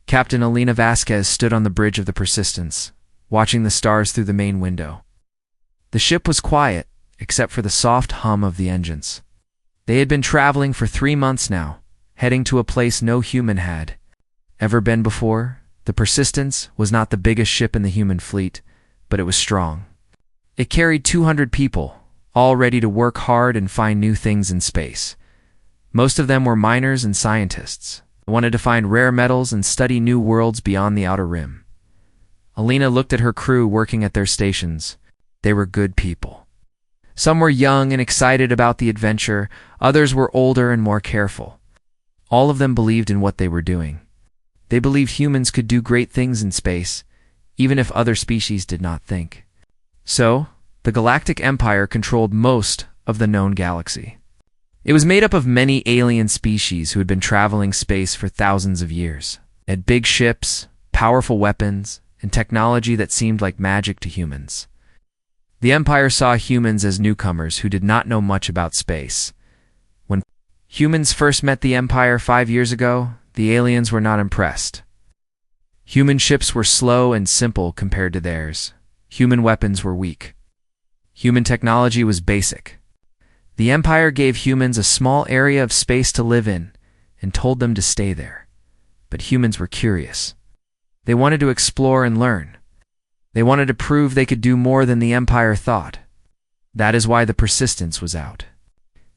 Captain Elena Vasquez stood on the bridge of the Persistence, watching the stars through the main window. The ship was quiet, except for the soft hum of the engines. They had been traveling for 3 months now, heading to a place no human had ever been before. The Persistence was not the biggest ship in the human fleet, but it was strong. It carried 200 people, all ready to work hard and find new things in space. Most of them were miners and scientists, who wanted to find rare metals and study new worlds beyond the outer rim. Alina looked at her crew working at their stations. They were good people. Some were young and excited about the adventure, others were older and more careful. All of them believed in what they were doing. They believed humans could do great things in space, even if other species did not think. So, the Galactic Empire controlled most of the known galaxy. It was made up of many alien species who had been traveling space for thousands of years. They had big ships, powerful weapons, and technology that seemed like magic to humans. The Empire saw humans as newcomers who did not know much about space. When humans first met the Empire 5 years ago, the aliens were not impressed. Human ships were slow and simple compared to theirs. Human weapons were weak. Human technology was basic. The Empire gave humans a small area of space to live in and told them to stay there. But humans were curious. They wanted to explore and learn. They wanted to prove they could do more than the Empire thought. That is why the Persistence was out.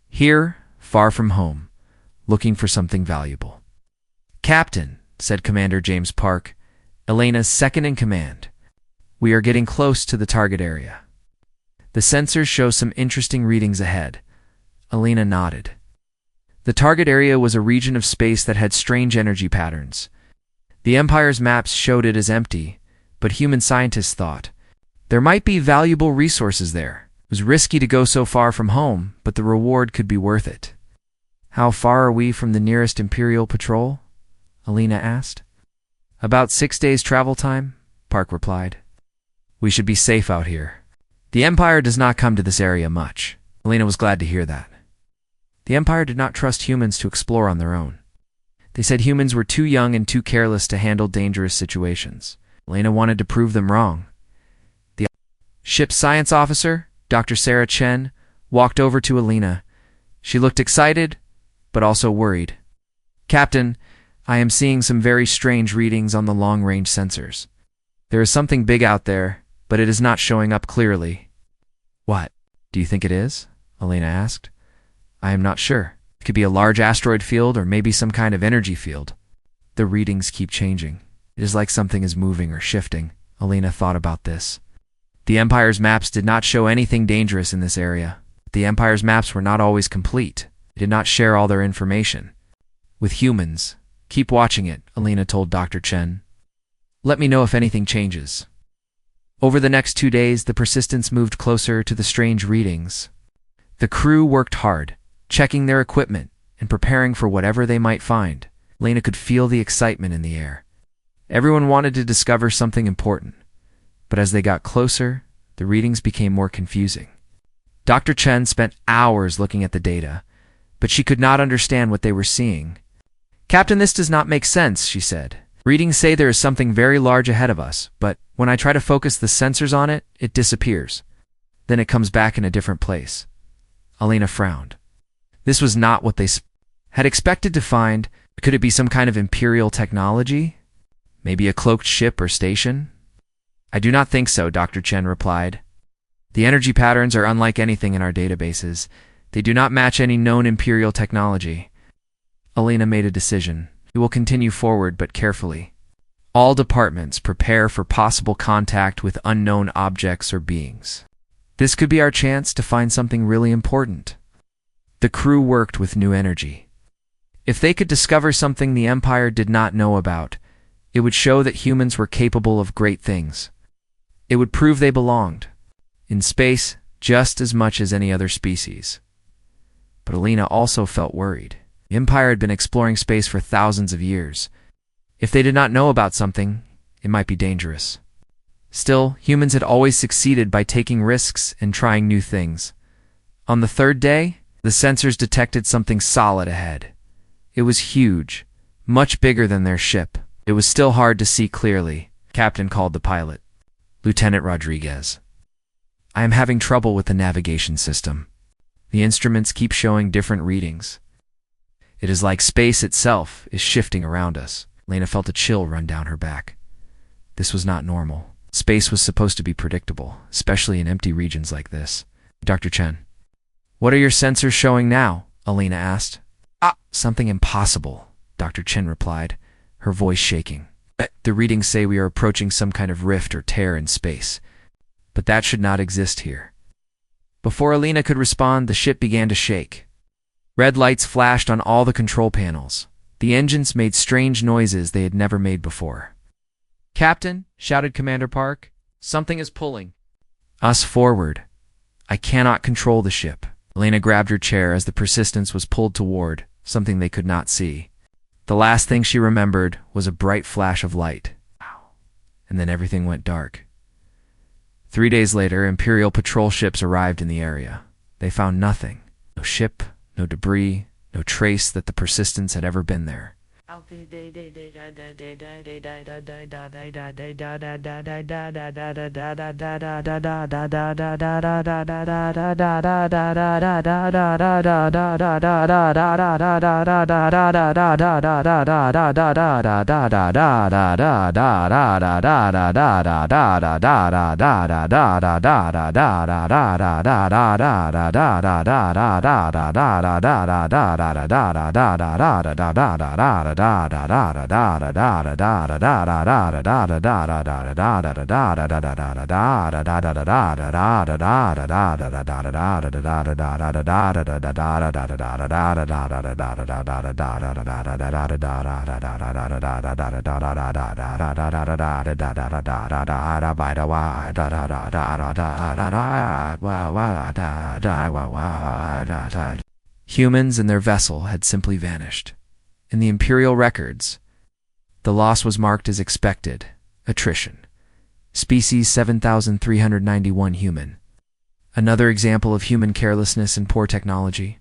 Here, far from home, looking for something valuable. "Captain," said Commander James Park, Elena's second-in-command, "we are getting close to the target area. The sensors show some interesting readings ahead." Elena nodded. The target area was a region of space that had strange energy patterns. The Empire's maps showed it as empty, but human scientists thought there might be valuable resources there. It was risky to go so far from home, but the reward could be worth it. "How far are we from the nearest Imperial patrol?" Elena asked. "About 6 days travel time," Park replied. "We should be safe out here. The Empire does not come to this area much." Elena was glad to hear that. The Empire did not trust humans to explore on their own. They said humans were too young and too careless to handle dangerous situations. Elena wanted to prove them wrong. The ship's science officer, Dr. Sarah Chen, walked over to Elena. She looked excited, but also worried. "Captain, I am seeing some very strange readings on the long-range sensors. There is something big out there, but it is not showing up clearly." "What do you think it is?" Elena asked. "I am not sure. It could be a large asteroid field or maybe some kind of energy field. The readings keep changing. It is like something is moving or shifting." Elena thought about this. The Empire's maps did not show anything dangerous in this area. The Empire's maps were not always complete. They did not share all their information with humans. "Keep watching it," Elena told Dr. Chen. "Let me know if anything changes." Over the next 2 days, the Persistence moved closer to the strange readings. The crew worked hard, checking their equipment and preparing for whatever they might find. Elena could feel the excitement in the air. Everyone wanted to discover something important. But as they got closer, the readings became more confusing. Dr. Chen spent hours looking at the data, but she could not understand what they were seeing. "Captain, this does not make sense," she said. "Readings say there is something very large ahead of us, but when I try to focus the sensors on it, it disappears. Then it comes back in a different place." Elena frowned. This was not what they had expected to find. Could it be some kind of Imperial technology? Maybe a cloaked ship or station? "I do not think so," Dr. Chen replied. "The energy patterns are unlike anything in our databases. They do not match any known Imperial technology." Elena made a decision. We will continue forward, but carefully. All departments prepare for possible contact with unknown objects or beings. This could be our chance to find something really important. The crew worked with new energy. If they could discover something the Empire did not know about, it would show that humans were capable of great things. It would prove they belonged in space just as much as any other species. But Elena also felt worried. The Empire had been exploring space for thousands of years. If they did not know about something, it might be dangerous. Still, humans had always succeeded by taking risks and trying new things. On the 3rd day, the sensors detected something solid ahead. It was huge, much bigger than their ship. It was still hard to see clearly. Captain called the pilot. Lieutenant Rodriguez. I am having trouble with the navigation system. The instruments keep showing different readings. It is like space itself is shifting around us. Lena felt a chill run down her back. This was not normal. Space was supposed to be predictable, especially in empty regions like this. Dr. Chen. What are your sensors showing now? Alina asked. Something impossible, Dr. Chen replied, her voice shaking. The readings say we are approaching some kind of rift or tear in space, but that should not exist here. Before Alina could respond, the ship began to shake. Red lights flashed on all the control panels. The engines made strange noises they had never made before. Captain, shouted Commander Park, something is pulling us forward. I cannot control the ship. Elena grabbed her chair as the Persistence was pulled toward something they could not see. The last thing she remembered was a bright flash of light. And then everything went dark. 3 days later, Imperial patrol ships arrived in the area. They found nothing. No ship, no debris, no trace that the Persistence had ever been there. Humans and their vessel had simply vanished. In the Imperial records, the loss was marked as expected, attrition. Species 7,391 human. Another example of human carelessness and poor technology.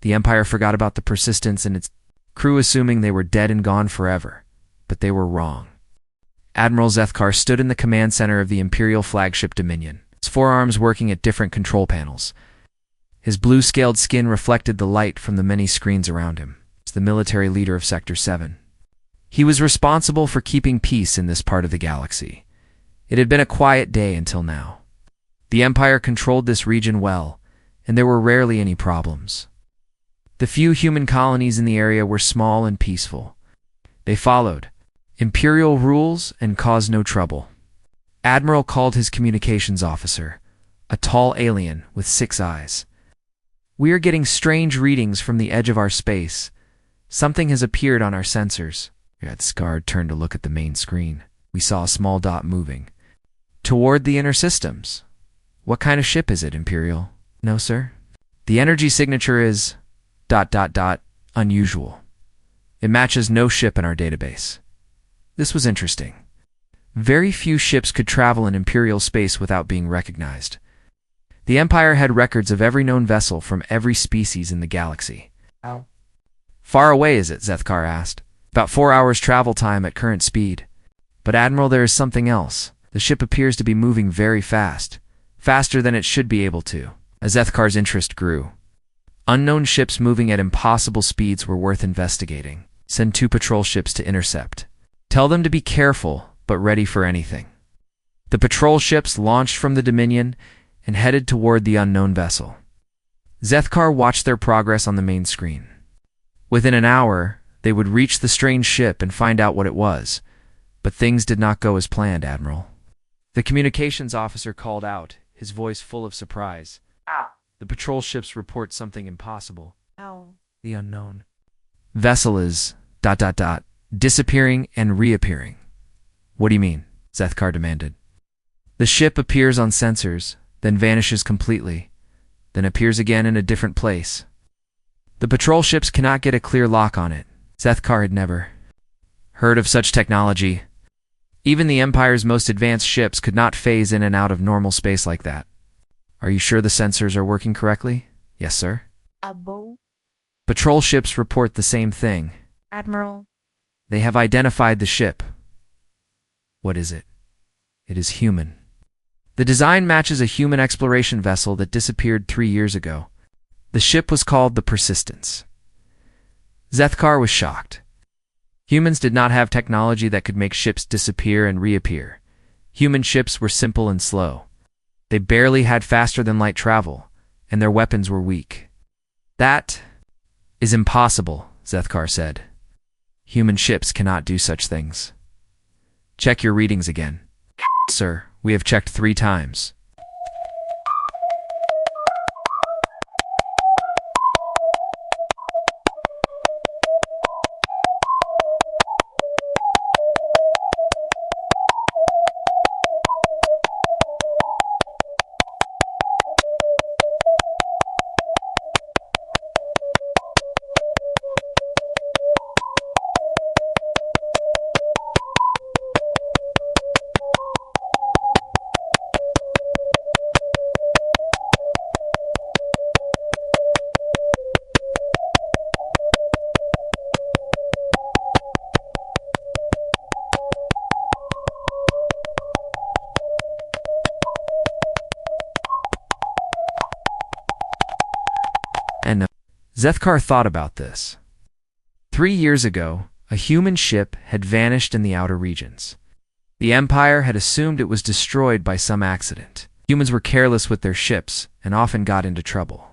The Empire forgot about the Persistence and its crew, assuming they were dead and gone forever. But they were wrong. Admiral Zethkar stood in the command center of the Imperial flagship Dominion, his forearms working at different control panels. His blue-scaled skin reflected the light from the many screens around him. The military leader of Sector 7. He was responsible for keeping peace in this part of the galaxy. It had been a quiet day until now. The Empire controlled this region well, and there were rarely any problems. The few human colonies in the area were small and peaceful. They followed Imperial rules and caused no trouble. Admiral called his communications officer, a tall alien with 6 eyes. We are getting strange readings from the edge of our space. Something has appeared on our sensors. Scarred turned to look at the main screen. We saw a small dot moving toward the inner systems. What kind of ship is it, Imperial? No, sir. The energy signature is ... unusual. It matches no ship in our database. This was interesting. Very few ships could travel in Imperial space without being recognized. The Empire had records of every known vessel from every species in the galaxy. How far away is it? Zethkar asked. About 4 hours travel time at current speed. But Admiral, there is something else. The ship appears to be moving very fast. Faster than it should be able to. As Zethkar's interest grew. Unknown ships moving at impossible speeds were worth investigating. Send 2 patrol ships to intercept. Tell them to be careful, but ready for anything. The patrol ships launched from the Dominion and headed toward the unknown vessel. Zethkar watched their progress on the main screen. Within an hour, they would reach the strange ship and find out what it was. But things did not go as planned, Admiral. The communications officer called out, his voice full of surprise. The patrol ships report something impossible. The unknown vessel is ... disappearing and reappearing. What do you mean? Zethkar demanded. The ship appears on sensors, then vanishes completely, then appears again in a different place. The patrol ships cannot get a clear lock on it. Zethkar had never heard of such technology. Even the Empire's most advanced ships could not phase in and out of normal space like that. Are you sure the sensors are working correctly? Yes, sir. Abo. Patrol ships report the same thing. Admiral, They have identified the ship. What is it? It is human. The design matches a human exploration vessel that disappeared 3 years ago. The ship was called the Persistence. Zethkar was shocked. Humans did not have technology that could make ships disappear and reappear. Human ships were simple and slow. They barely had faster-than-light travel, and their weapons were weak. That is impossible, Zethkar said. Human ships cannot do such things. Check your readings again. Sir, we have checked 3 times. And Zethkar thought about this. 3 years ago, a human ship had vanished in the outer regions. The Empire had assumed it was destroyed by some accident. Humans were careless with their ships and often got into trouble.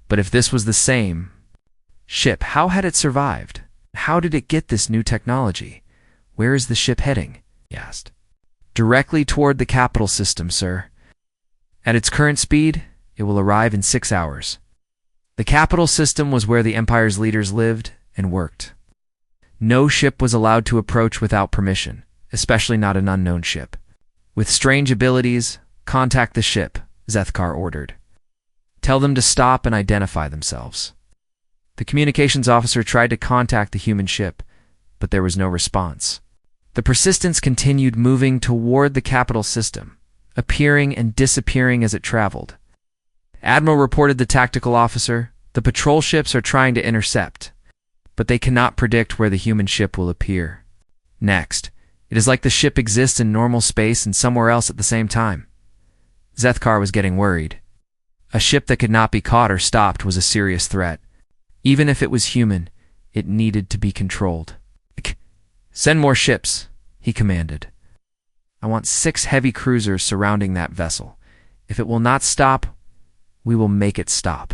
But if this was the same ship, how had it survived? How did it get this new technology? Where is the ship heading? He asked. Directly toward the capital system, sir. At its current speed, it will arrive in 6 hours. The capital system was where the Empire's leaders lived and worked. No ship was allowed to approach without permission, especially not an unknown ship. With strange abilities, contact the ship, Zethkar ordered. Tell them to stop and identify themselves. The communications officer tried to contact the human ship, but there was no response. The Persistence continued moving toward the capital system, appearing and disappearing as it traveled. Admiral reported the tactical officer, the patrol ships are trying to intercept, but they cannot predict where the human ship will appear. Next, it is like the ship exists in normal space and somewhere else at the same time. Zethkar was getting worried. A ship that could not be caught or stopped was a serious threat. Even if it was human, it needed to be controlled. Send more ships, he commanded. I want 6 heavy cruisers surrounding that vessel. If it will not stop, we will make it stop.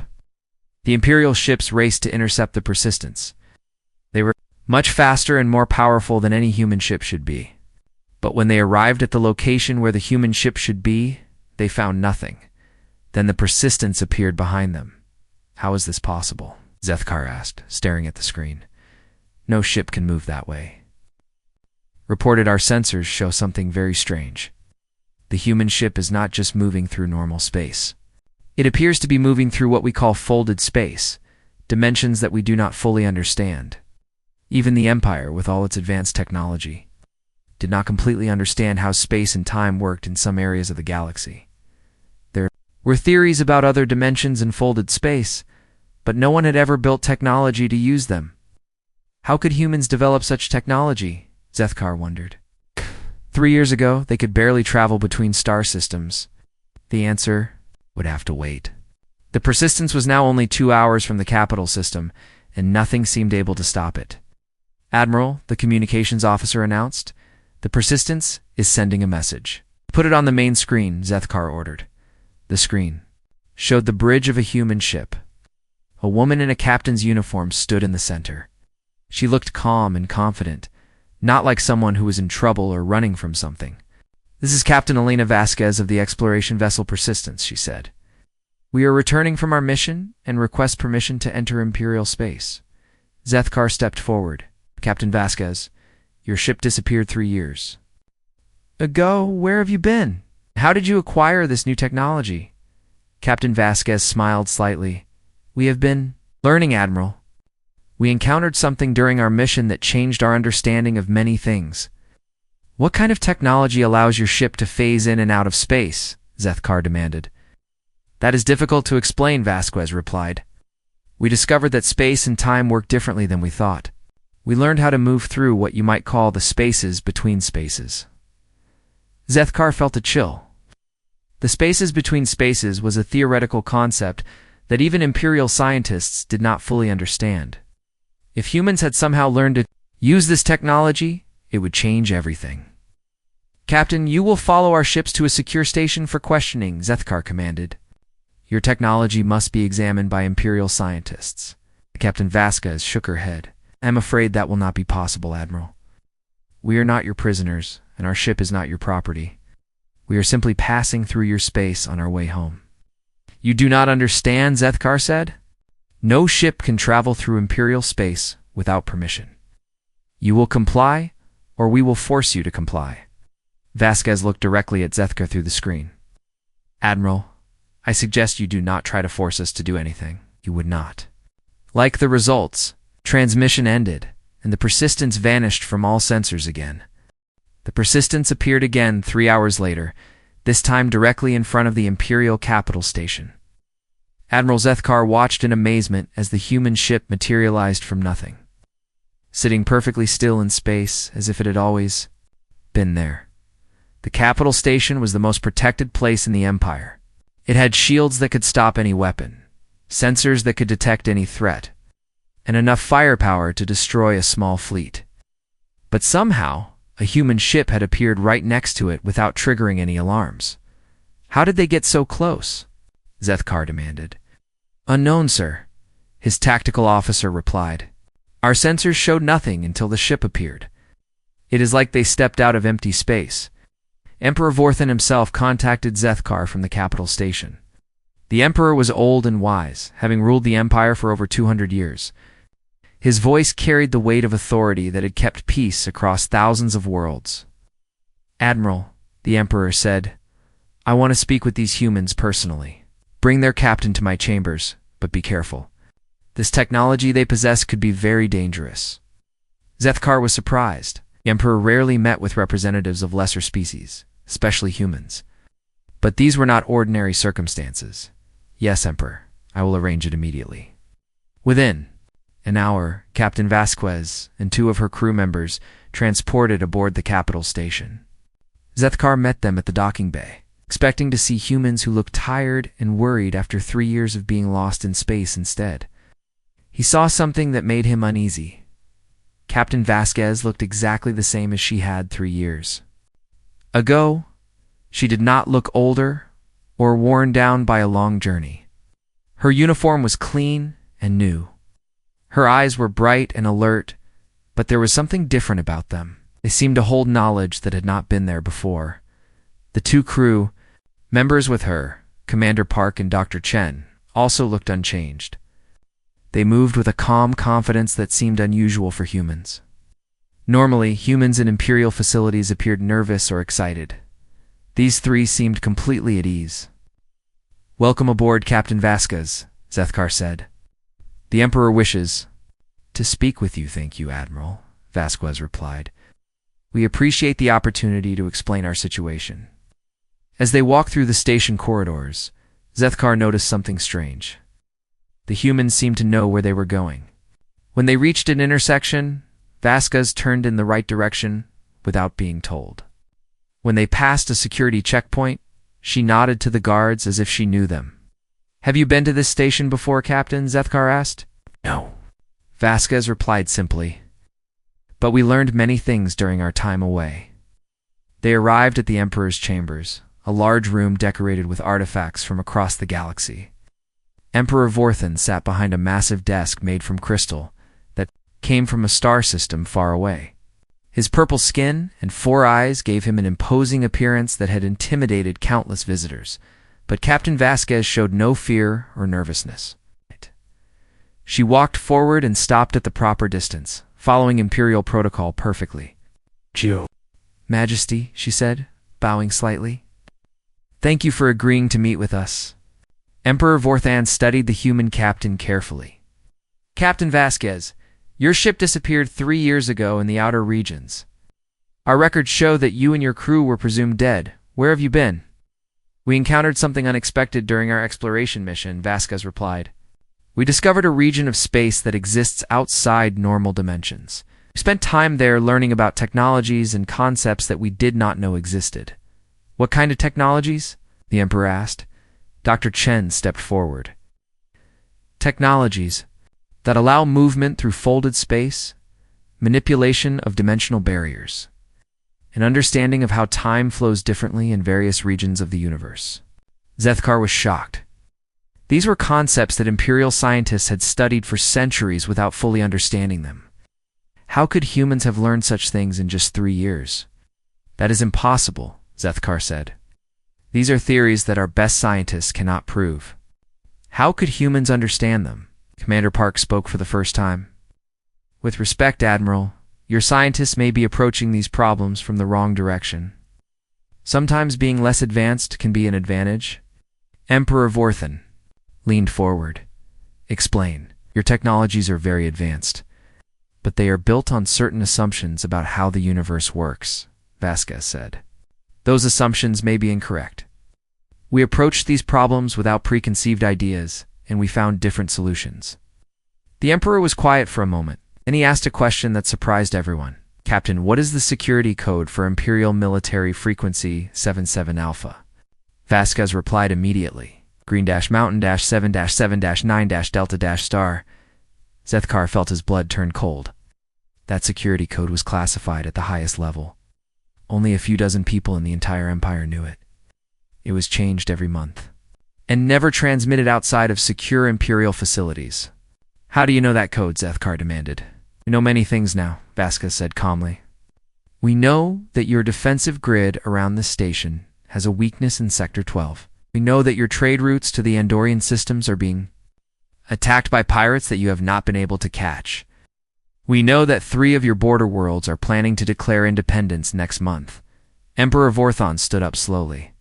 The Imperial ships raced to intercept the Persistence. They were much faster and more powerful than any human ship should be. But when they arrived at the location where the human ship should be, they found nothing. Then the Persistence appeared behind them. How is this possible? Zethkar asked, staring at the screen. No ship can move that way. Reported our sensors show something very strange. The human ship is not just moving through normal space. It appears to be moving through what we call folded space, dimensions that we do not fully understand. Even the Empire, with all its advanced technology, did not completely understand how space and time worked in some areas of the galaxy. There were theories about other dimensions and folded space, but no one had ever built technology to use them. How could humans develop such technology? Zethkar wondered. 3 years ago, they could barely travel between star systems. The answer would have to wait. The Persistence was now only 2 hours from the capital system, and nothing seemed able to stop it. Admiral, the communications officer announced, the Persistence is sending a message. Put it on the main screen, Zethkar ordered. The screen showed the bridge of a human ship. A woman in a captain's uniform stood in the center. She looked calm and confident, not like someone who was in trouble or running from something. This is Captain Elena Vasquez of the exploration vessel Persistence, she said. We are returning from our mission and request permission to enter Imperial space. Zethkar stepped forward. Captain Vasquez, your ship disappeared 3 years ago. Where have you been? How did you acquire this new technology? Captain Vasquez smiled slightly. We have been learning, Admiral. We encountered something during our mission that changed our understanding of many things. What kind of technology allows your ship to phase in and out of space? Zethkar demanded. That is difficult to explain, Vasquez replied. We discovered that space and time work differently than we thought. We learned how to move through what you might call the spaces between spaces. Zethkar felt a chill. The spaces between spaces was a theoretical concept that even Imperial scientists did not fully understand. If humans had somehow learned to use this technology, it would change everything. Captain, you will follow our ships to a secure station for questioning, Zethkar commanded. Your technology must be examined by Imperial scientists. Captain Vasquez shook her head. I'm afraid that will not be possible, Admiral. We are not your prisoners, and our ship is not your property. We are simply passing through your space on our way home. You do not understand, Zethkar said. No ship can travel through Imperial space without permission. You will comply, or we will force you to comply. Vasquez looked directly at Zethkar through the screen. Admiral, I suggest you do not try to force us to do anything. You would not. Like the results, transmission ended, and the Persistence vanished from all sensors again. The Persistence appeared again 3 hours later, this time directly in front of the Imperial Capital Station. Admiral Zethkar watched in amazement as the human ship materialized from nothing, sitting perfectly still in space as if it had always been there. The capital station was the most protected place in the Empire. It had shields that could stop any weapon, sensors that could detect any threat, and enough firepower to destroy a small fleet. But somehow, a human ship had appeared right next to it without triggering any alarms. How did they get so close? Zethkar demanded. Unknown, sir, his tactical officer replied. Our sensors showed nothing until the ship appeared. It is like they stepped out of empty space. Emperor Vorthan himself contacted Zethkar from the capital station. The Emperor was old and wise, having ruled the Empire for over 200 years. His voice carried the weight of authority that had kept peace across thousands of worlds. Admiral, the Emperor said, I want to speak with these humans personally. Bring their captain to my chambers, but be careful. This technology they possess could be very dangerous. Zethkar was surprised. The Emperor rarely met with representatives of lesser species, especially humans. But these were not ordinary circumstances. Yes, Emperor, I will arrange it immediately. Within an hour, Captain Vasquez and 2 of her crew members transported aboard the capital station. Zethkar met them at the docking bay, expecting to see humans who looked tired and worried after 3 years of being lost in space instead. He saw something that made him uneasy. Captain Vasquez looked exactly the same as she had 3 years ago. She did not look older or worn down by a long journey. Her uniform was clean and new. Her eyes were bright and alert, but there was something different about them. They seemed to hold knowledge that had not been there before. The 2 crew members with her, Commander Park and Dr. Chen, also looked unchanged. They moved with a calm confidence that seemed unusual for humans. Normally, humans in Imperial facilities appeared nervous or excited. These 3 seemed completely at ease. Welcome aboard, Captain Vasquez, Zethkar said. The Emperor wishes to speak with you, thank you, Admiral, Vasquez replied. We appreciate the opportunity to explain our situation. As they walked through the station corridors, Zethkar noticed something strange. The humans seemed to know where they were going. When they reached an intersection, Vasquez turned in the right direction without being told. When they passed a security checkpoint, she nodded to the guards as if she knew them. Have you been to this station before, Captain? Zethkar asked. No, Vasquez replied simply. But we learned many things during our time away. They arrived at the Emperor's chambers, a large room decorated with artifacts from across the galaxy. Emperor Vorthan sat behind a massive desk made from crystal that came from a star system far away. His purple skin and 4 eyes gave him an imposing appearance that had intimidated countless visitors, but Captain Vasquez showed no fear or nervousness. She walked forward and stopped at the proper distance, following Imperial protocol perfectly. Geo, Majesty, she said, bowing slightly. Thank you for agreeing to meet with us. Emperor Vorthan studied the human captain carefully. Captain Vasquez, your ship disappeared 3 years ago in the outer regions. Our records show that you and your crew were presumed dead. Where have you been? We encountered something unexpected during our exploration mission, Vasquez replied. We discovered a region of space that exists outside normal dimensions. We spent time there learning about technologies and concepts that we did not know existed. What kind of technologies? The Emperor asked. Dr. Chen stepped forward. Technologies that allow movement through folded space, manipulation of dimensional barriers, an understanding of how time flows differently in various regions of the universe. Zethkar was shocked. These were concepts that Imperial scientists had studied for centuries without fully understanding them. How could humans have learned such things in just 3 years? That is impossible, Zethkar said. These are theories that our best scientists cannot prove. How could humans understand them? Commander Park spoke for the first time. With respect, Admiral, your scientists may be approaching these problems from the wrong direction. Sometimes being less advanced can be an advantage. Emperor Vorthan leaned forward. Explain. Your technologies are very advanced, but they are built on certain assumptions about how the universe works, Vasquez said. Those assumptions may be incorrect. We approached these problems without preconceived ideas, and we found different solutions. The Emperor was quiet for a moment. Then he asked a question that surprised everyone. Captain, what is the security code for Imperial Military Frequency 77 Alpha? Vasquez replied immediately. Green-Mountain-7-7-9-Delta-Star. Zethkar felt his blood turn cold. That security code was classified at the highest level. Only a few dozen people in the entire Empire knew it. It was changed every month, and never transmitted outside of secure Imperial facilities. How do you know that code? Zethkar demanded. We know many things now, Vasquez said calmly. We know that your defensive grid around this station has a weakness in Sector 12. We know that your trade routes to the Andorian systems are being attacked by pirates that you have not been able to catch. We know that 3 of your border worlds are planning to declare independence next month. Emperor Vorthan stood up slowly.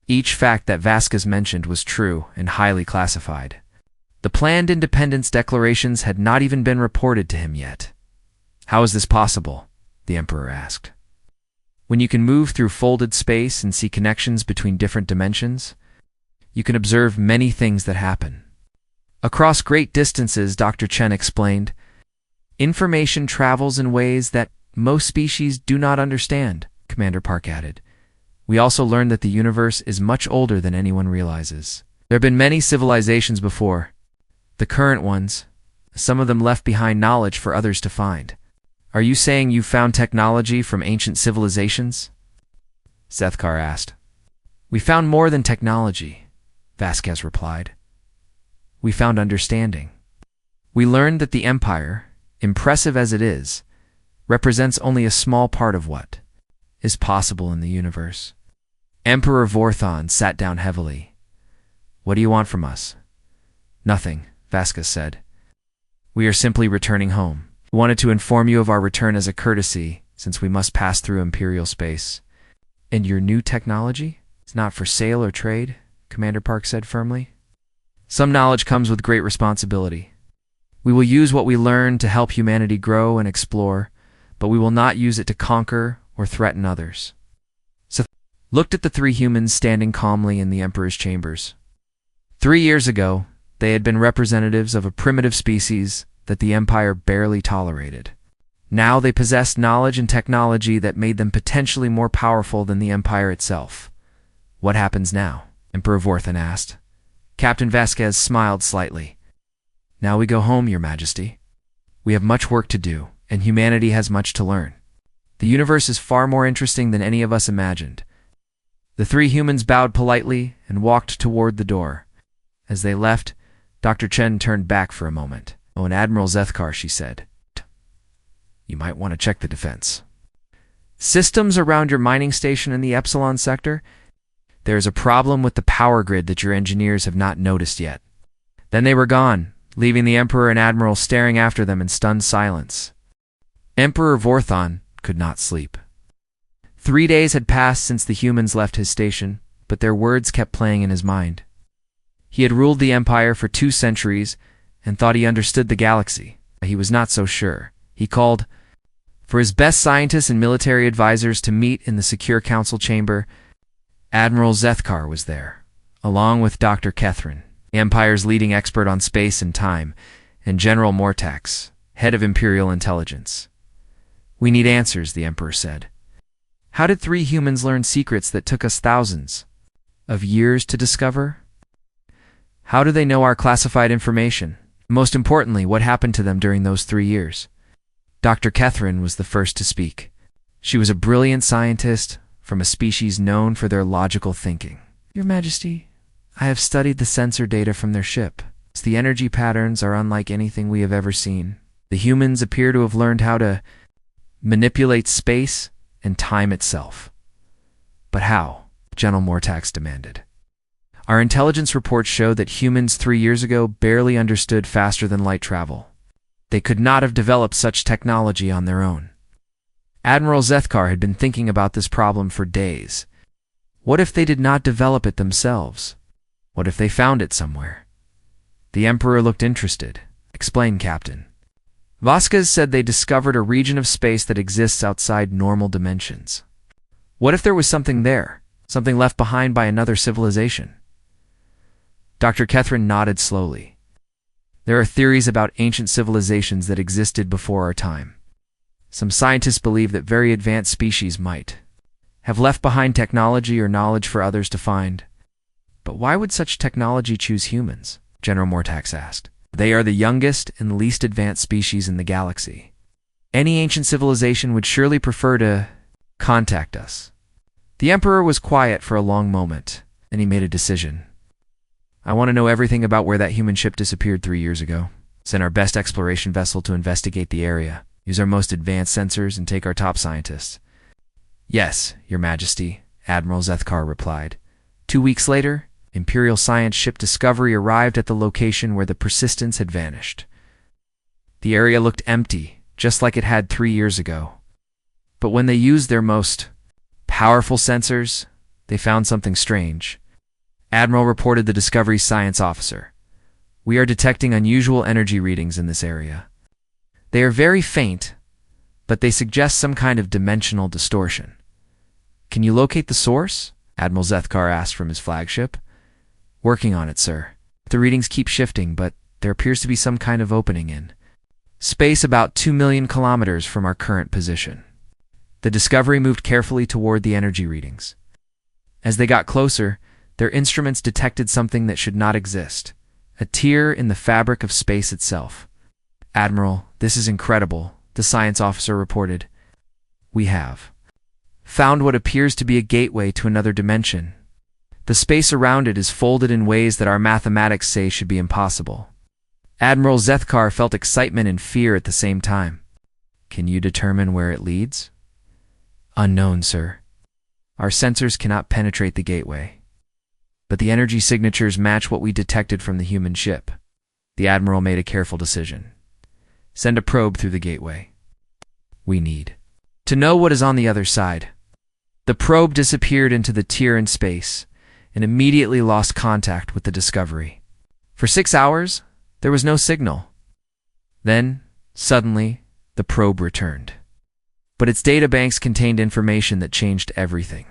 Each fact that Vasquez mentioned was true and highly classified. The planned independence declarations had not even been reported to him yet. How is this possible? The Emperor asked. When you can move through folded space and see connections between different dimensions, you can observe many things that happen. Across great distances, Dr. Chen explained, information travels in ways that most species do not understand, Commander Park added. We also learned that the universe is much older than anyone realizes. There have been many civilizations before. The current ones, some of them left behind knowledge for others to find. Are you saying you found technology from ancient civilizations? Zethkar asked. We found more than technology, Vasquez replied. We found understanding. We learned that the Empire, impressive as it is, represents only a small part of what is possible in the universe. Emperor Vorthan sat down heavily. What do you want from us? Nothing, Vasquez said. We are simply returning home. We wanted to inform you of our return as a courtesy, since we must pass through Imperial space. And your new technology? It's not for sale or trade, Commander Park said firmly. Some knowledge comes with great responsibility. We will use what we learn to help humanity grow and explore, but we will not use it to conquer or threaten others. So looked at the 3 humans standing calmly in the Emperor's chambers. 3 years ago, they had been representatives of a primitive species that the Empire barely tolerated. Now they possessed knowledge and technology that made them potentially more powerful than the Empire itself. What happens now? Emperor Vorthan asked. Captain Vasquez smiled slightly. Now we go home, Your Majesty. We have much work to do, and humanity has much to learn. The universe is far more interesting than any of us imagined. The 3 humans bowed politely and walked toward the door. As they left, Dr. Chen turned back for a moment. Oh, and Admiral Zethkar, she said. You might want to check the defense systems around your mining station in the Epsilon sector. There is a problem with the power grid that your engineers have not noticed yet. Then they were gone, leaving the Emperor and Admiral staring after them in stunned silence. Emperor Vorthan could not sleep. 3 days had passed since the humans left his station, but their words kept playing in his mind. He had ruled the Empire for 2 centuries and thought he understood the galaxy. He was not so sure. He called for his best scientists and military advisors to meet in the Secure Council chamber. Admiral Zethkar was there, along with Dr. Kethrin, the Empire's leading expert on space and time, and General Mortax, head of Imperial Intelligence. We need answers, the Emperor said. How did 3 humans learn secrets that took us thousands of years to discover? How do they know our classified information? Most importantly, what happened to them during those 3 years? Dr. Catherine was the first to speak. She was a brilliant scientist from a species known for their logical thinking. Your Majesty, I have studied the sensor data from their ship. The energy patterns are unlike anything we have ever seen. The humans appear to have learned how to manipulate space and time itself. But how? General Mortax demanded. Our intelligence reports show that humans 3 years ago barely understood faster-than-light travel. They could not have developed such technology on their own. Admiral Zethkar had been thinking about this problem for days. What if they did not develop it themselves? What if they found it somewhere? The Emperor looked interested. Explain, Captain. Vasquez said they discovered a region of space that exists outside normal dimensions. What if there was something there, something left behind by another civilization? Dr. Catherine nodded slowly. There are theories about ancient civilizations that existed before our time. Some scientists believe that very advanced species might have left behind technology or knowledge for others to find. But why would such technology choose humans? General Mortax asked. They are the youngest and least advanced species in the galaxy. Any ancient civilization would surely prefer to contact us. The Emperor was quiet for a long moment, and he made a decision. I want to know everything about where that human ship disappeared 3 years ago. Send our best exploration vessel to investigate the area, use our most advanced sensors, and take our top scientists. Yes, Your Majesty, Admiral Zethkar replied. 2 weeks later, Imperial science ship Discovery arrived at the location where the Persistence had vanished. The area looked empty, just like it had 3 years ago. But when they used their most powerful sensors, they found something strange. Admiral reported the Discovery's science officer. We are detecting unusual energy readings in this area. They are very faint, but they suggest some kind of dimensional distortion. Can you locate the source? Admiral Zethkar asked from his flagship. Working on it, sir. The readings keep shifting, but there appears to be some kind of opening in space about 2 million kilometers from our current position. The Discovery moved carefully toward the energy readings. As they got closer, their instruments detected something that should not exist, a tear in the fabric of space itself. Admiral, this is incredible, the science officer reported. We have found what appears to be a gateway to another dimension. The space around it is folded in ways that our mathematics say should be impossible. Admiral Zethkar felt excitement and fear at the same time. Can you determine where it leads? Unknown, sir. Our sensors cannot penetrate the gateway. But the energy signatures match what we detected from the human ship. The Admiral made a careful decision. Send a probe through the gateway. We need to know what is on the other side. The probe disappeared into the tear in space and immediately lost contact with the Discovery. For 6 hours, there was no signal. Then, suddenly, the probe returned. But its databanks contained information that changed everything.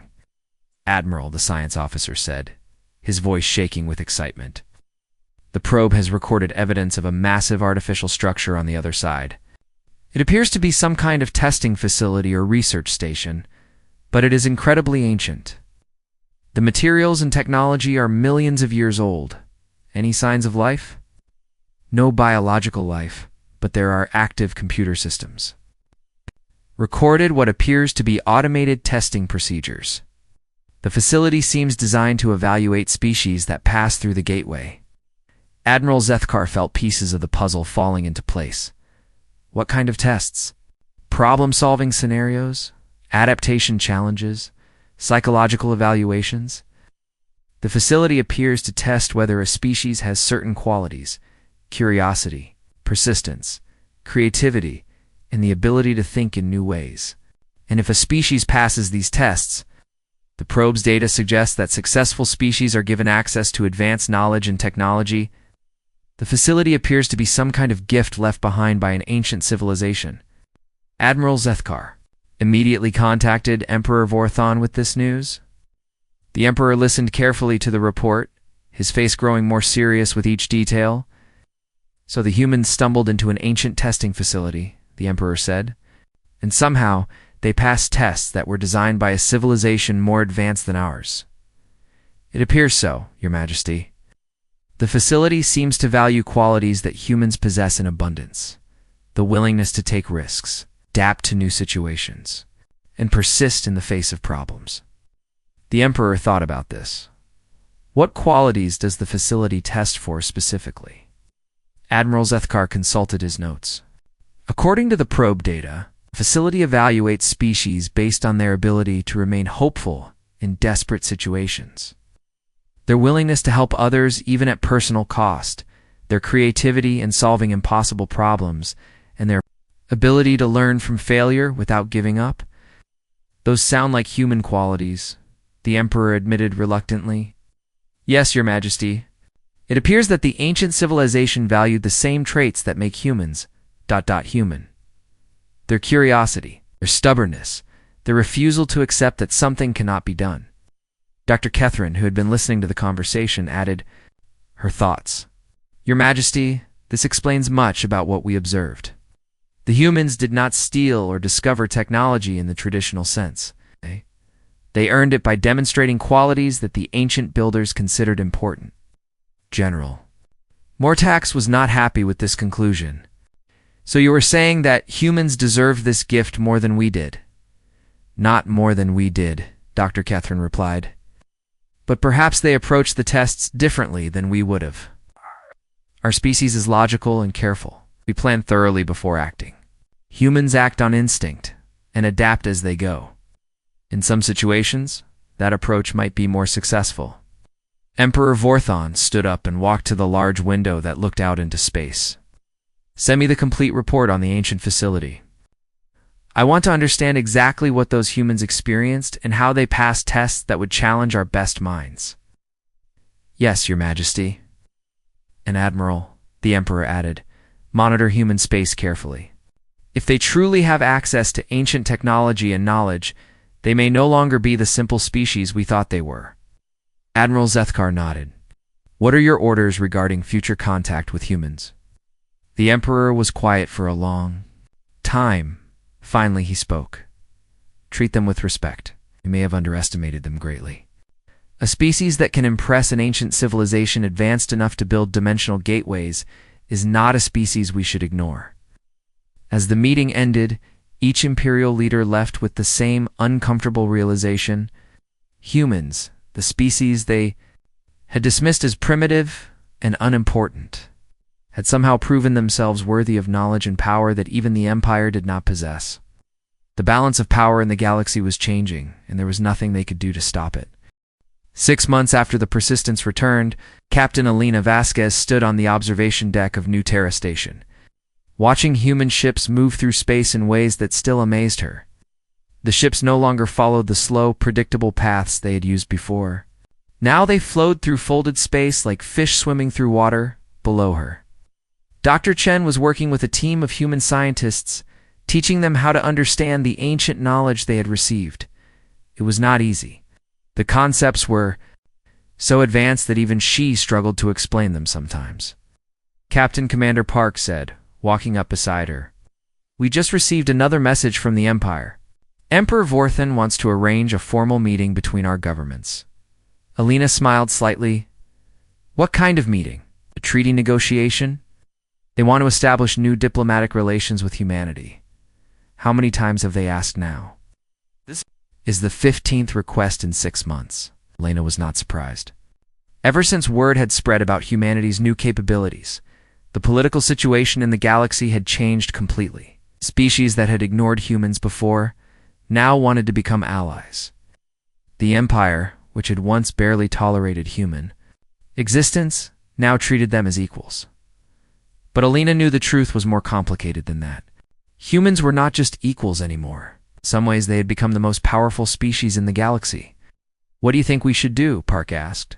Admiral, the science officer said, his voice shaking with excitement. The probe has recorded evidence of a massive artificial structure on the other side. It appears to be some kind of testing facility or research station, but it is incredibly ancient. The materials and technology are millions of years old. Any signs of life? No biological life, but there are active computer systems. Recorded what appears to be automated testing procedures. The facility seems designed to evaluate species that pass through the gateway. Admiral Zethkar felt pieces of the puzzle falling into place. What kind of tests? Problem-solving scenarios? Adaptation challenges? Psychological evaluations? The facility appears to test whether a species has certain qualities: curiosity, persistence, creativity, and the ability to think in new ways. And if a species passes these tests, the probe's data suggests that successful species are given access to advanced knowledge and technology. The facility appears to be some kind of gift left behind by an ancient civilization. Admiral Zethkar immediately contacted Emperor Vorthon with this news. The Emperor listened carefully to the report, his face growing more serious with each detail. So the humans stumbled into an ancient testing facility, the Emperor said. and somehow they passed tests that were designed by a civilization more advanced than ours. It appears so, Your Majesty. The facility seems to value qualities that humans possess in abundance: the willingness to take risks, adapt to new situations, and persist in the face of problems. The Emperor thought about this. What qualities does the facility test for specifically? Admiral Zethkar consulted his notes. According to the probe data, the facility evaluates species based on their ability to remain hopeful in desperate situations, their willingness to help others even at personal cost, their creativity in solving impossible problems, and their ability to learn from failure without giving up. Those sound like human qualities, the Emperor admitted reluctantly. Yes, Your Majesty. It appears that the ancient civilization valued the same traits that make humans, human. Their curiosity, their stubbornness, their refusal to accept that something cannot be done. Dr. Catherine, who had been listening to the conversation, added her thoughts. Your Majesty, this explains much about what we observed. The humans did not steal or discover technology in the traditional sense. They earned it by demonstrating qualities that the ancient builders considered important. General. Mortax was not happy with this conclusion. So you were saying that humans deserved this gift more than we did? Not more than we did, Dr. Catherine replied. But perhaps they approached the tests differently than we would have. Our species is logical and careful. We plan thoroughly before acting. Humans act on instinct and adapt as they go. In some situations, that approach might be more successful. Emperor Vorthon stood up and walked to the large window that looked out into space. Send me the complete report on the ancient facility. I want to understand exactly what those humans experienced and how they passed tests that would challenge our best minds. Yes, Your Majesty. And Admiral, the Emperor added, monitor human space carefully. If they truly have access to ancient technology and knowledge, they may no longer be the simple species we thought they were. Admiral Zethkar nodded. What are your orders regarding future contact with humans? The Emperor was quiet for a long time. Finally, he spoke. Treat them with respect. You may have underestimated them greatly. A species that can impress an ancient civilization advanced enough to build dimensional gateways is not a species we should ignore. As the meeting ended, each Imperial leader left with the same uncomfortable realization. Humans, the species they had dismissed as primitive and unimportant, had somehow proven themselves worthy of knowledge and power that even the Empire did not possess. The balance of power in the galaxy was changing, and there was nothing they could do to stop it. 6 months after the Persistence returned, Captain Alina Vasquez stood on the observation deck of New Terra Station, watching human ships move through space in ways that still amazed her. The ships no longer followed the slow, predictable paths they had used before. Now they flowed through folded space like fish swimming through water below her. Dr. Chen was working with a team of human scientists, teaching them how to understand the ancient knowledge they had received. It was not easy. The concepts were so advanced that even she struggled to explain them sometimes. Captain Commander Park said, walking up beside her, "We just received another message from the Empire. Emperor Vorthon wants to arrange a formal meeting between our governments." Alina smiled slightly. What kind of meeting? A treaty negotiation? They want to establish new diplomatic relations with humanity. How many times have they asked now? This is the 15th request in 6 months. Elena was not surprised. Ever since word had spread about humanity's new capabilities, the political situation in the galaxy had changed completely. Species that had ignored humans before now wanted to become allies. The Empire, which had once barely tolerated human existence, now treated them as equals. But Alina knew the truth was more complicated than that. Humans were not just equals anymore. In some ways, they had become the most powerful species in the galaxy. What do you think we should do? Park asked.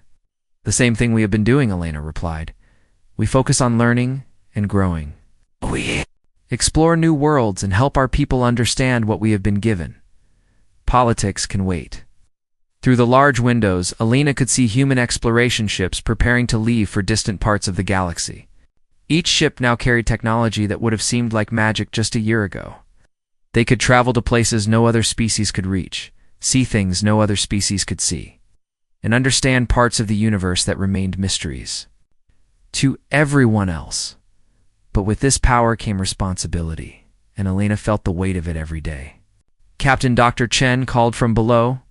The same thing we have been doing, Elena replied. We focus on learning and growing. We explore new worlds and help our people understand what we have been given. Politics can wait. Through the large windows, Alina could see human exploration ships preparing to leave for distant parts of the galaxy. Each ship now carried technology that would have seemed like magic just a year ago. They could travel to places no other species could reach, see things no other species could see, and understand parts of the universe that remained mysteries to everyone else. But with this power came responsibility, and Elena felt the weight of it every day. Captain Dr. Chen called from below.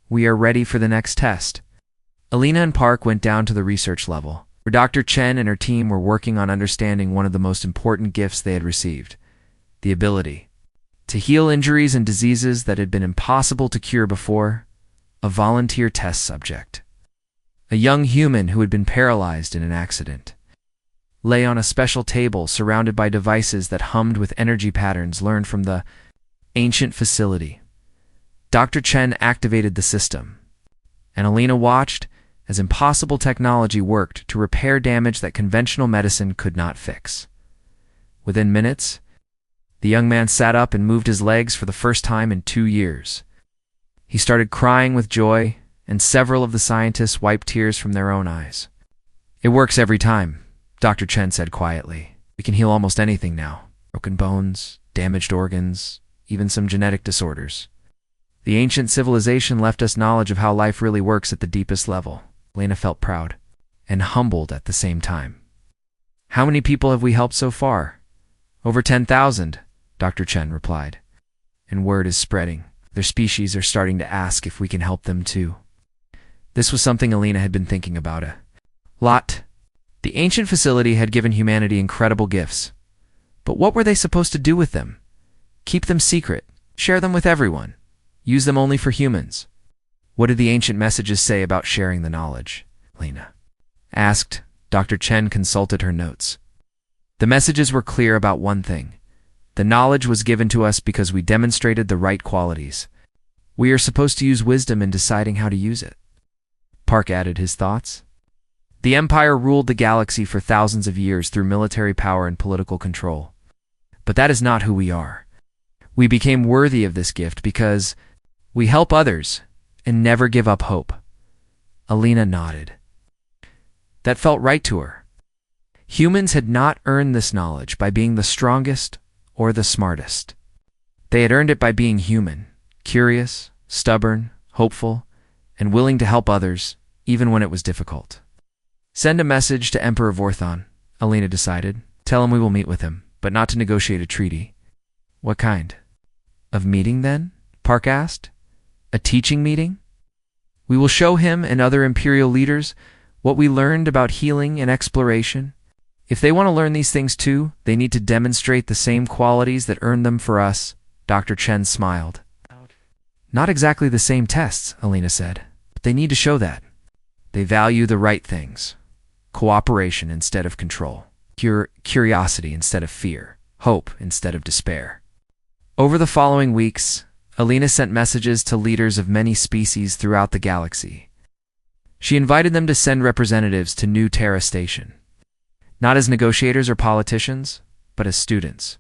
"We are ready for the next test." Elena and Park went down to the research level, where Dr. Chen and her team were working on understanding one of the most important gifts they had received, the ability to heal injuries and diseases that had been impossible to cure before. A volunteer test subject, a young human who had been paralyzed in an accident, lay on a special table surrounded by devices that hummed with energy patterns learned from the ancient facility. Dr. Chen activated the system, and Elena watched as impossible technology worked to repair damage that conventional medicine could not fix. Within minutes, the young man sat up and moved his legs for the first time in 2 years. He started crying with joy, and several of the scientists wiped tears from their own eyes. "It works every time," Dr. Chen said quietly. "We can heal almost anything now. Broken bones, damaged organs, even some genetic disorders. The ancient civilization left us knowledge of how life really works at the deepest level." Elena felt proud and humbled at the same time. "How many people have we helped so far?" "Over 10,000, Dr. Chen replied. "And word is spreading. Their species are starting to ask if we can help them too." This was something Elena had been thinking about a lot. The ancient facility had given humanity incredible gifts. But what were they supposed to do with them? Keep them secret, share them with everyone, use them only for humans. What did the ancient messages say about sharing the knowledge? Elena asked. Dr. Chen consulted her notes. The messages were clear about one thing. The knowledge was given to us because we demonstrated the right qualities. We are supposed to use wisdom in deciding how to use it. Park added his thoughts. The Empire ruled the galaxy for thousands of years through military power and political control. But that is not who we are. We became worthy of this gift because we help others and never give up hope. Elena nodded. That felt right to her. Humans had not earned this knowledge by being the strongest or the smartest. They had earned it by being human, curious, stubborn, hopeful, and willing to help others, even when it was difficult. "Send a message to Emperor Vorthon," Elena decided. "Tell him we will meet with him, but not to negotiate a treaty." "What kind of meeting, then?" Park asked. "A teaching meeting? We will show him and other Imperial leaders what we learned about healing and exploration. If they want to learn these things too, they need to demonstrate the same qualities that earned them for us." Dr. Chen smiled. "Not exactly the same tests," Elena said, "but they need to show that. They value the right things. Cooperation instead of control. Curiosity instead of fear. Hope instead of despair." Over the following weeks, Elena sent messages to leaders of many species throughout the galaxy. She invited them to send representatives to New Terra Station. Not as negotiators or politicians, but as students.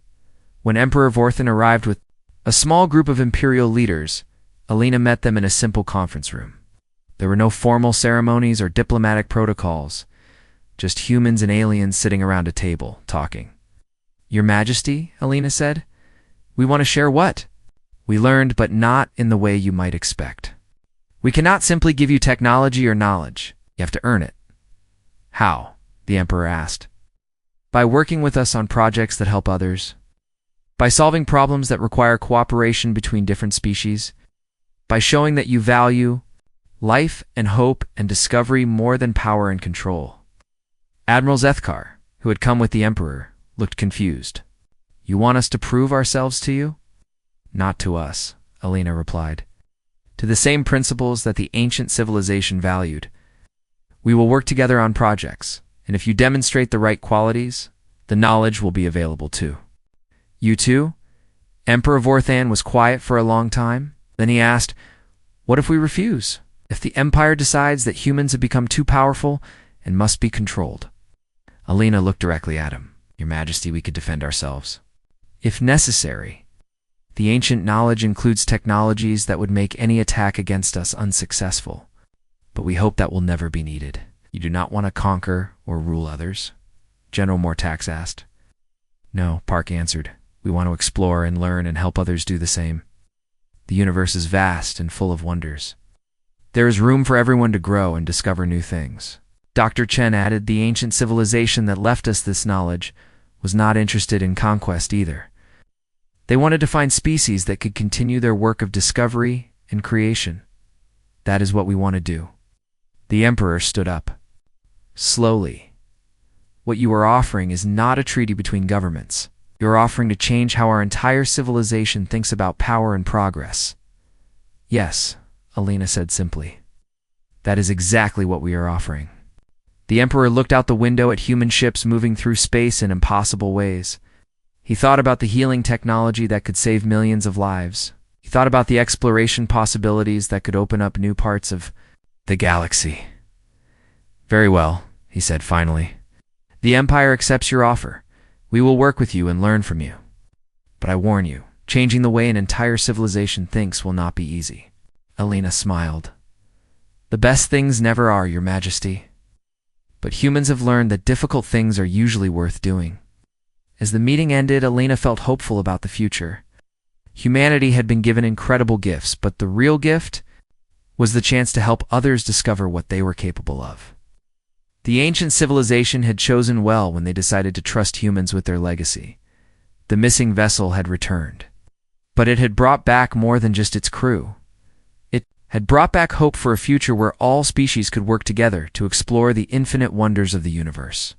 When Emperor Vorthon arrived with a small group of Imperial leaders, Elena met them in a simple conference room. There were no formal ceremonies or diplomatic protocols, just humans and aliens sitting around a table, talking. "Your Majesty," Elena said, "we want to share what we learned, but not in the way you might expect. We cannot simply give you technology or knowledge. You have to earn it." "How?" the Emperor asked. "By working with us on projects that help others. By solving problems that require cooperation between different species. By showing that you value life and hope and discovery more than power and control." Admiral Zethkar, who had come with the Emperor, looked confused. "You want us to prove ourselves to you?" "Not to us," Elena replied. "To the same principles that the ancient civilization valued. We will work together on projects, and if you demonstrate the right qualities, the knowledge will be available too." "You too?" Emperor Vorthon was quiet for a long time. Then he asked, "What if we refuse? If the Empire decides that humans have become too powerful and must be controlled?" Elena looked directly at him. "Your Majesty, we could defend ourselves. If necessary. The ancient knowledge includes technologies that would make any attack against us unsuccessful. But we hope that will never be needed." "You do not want to conquer or rule others?" General Mortax asked. "No," Park answered. We want to explore and learn and help others do the same. The universe is vast and full of wonders. There is room for everyone to grow and discover new things. Dr. Chen added, the ancient civilization that left us this knowledge was not interested in conquest either. They wanted to find species that could continue their work of discovery and creation. That is what we want to do. The emperor stood up. Slowly. What you are offering is not a treaty between governments. You are offering to change how our entire civilization thinks about power and progress. Yes, Alina said simply. That is exactly what we are offering. The emperor looked out the window at human ships moving through space in impossible ways. He thought about the healing technology that could save millions of lives. He thought about the exploration possibilities that could open up new parts of the galaxy. Very well, he said finally. The Empire accepts your offer. We will work with you and learn from you. But I warn you, changing the way an entire civilization thinks will not be easy. Alina smiled. The best things never are, Your Majesty. But humans have learned that difficult things are usually worth doing. As the meeting ended, Alina felt hopeful about the future. Humanity had been given incredible gifts, but the real gift was the chance to help others discover what they were capable of. The ancient civilization had chosen well when they decided to trust humans with their legacy. The missing vessel had returned. But it had brought back more than just its crew. It had brought back hope for a future where all species could work together to explore the infinite wonders of the universe.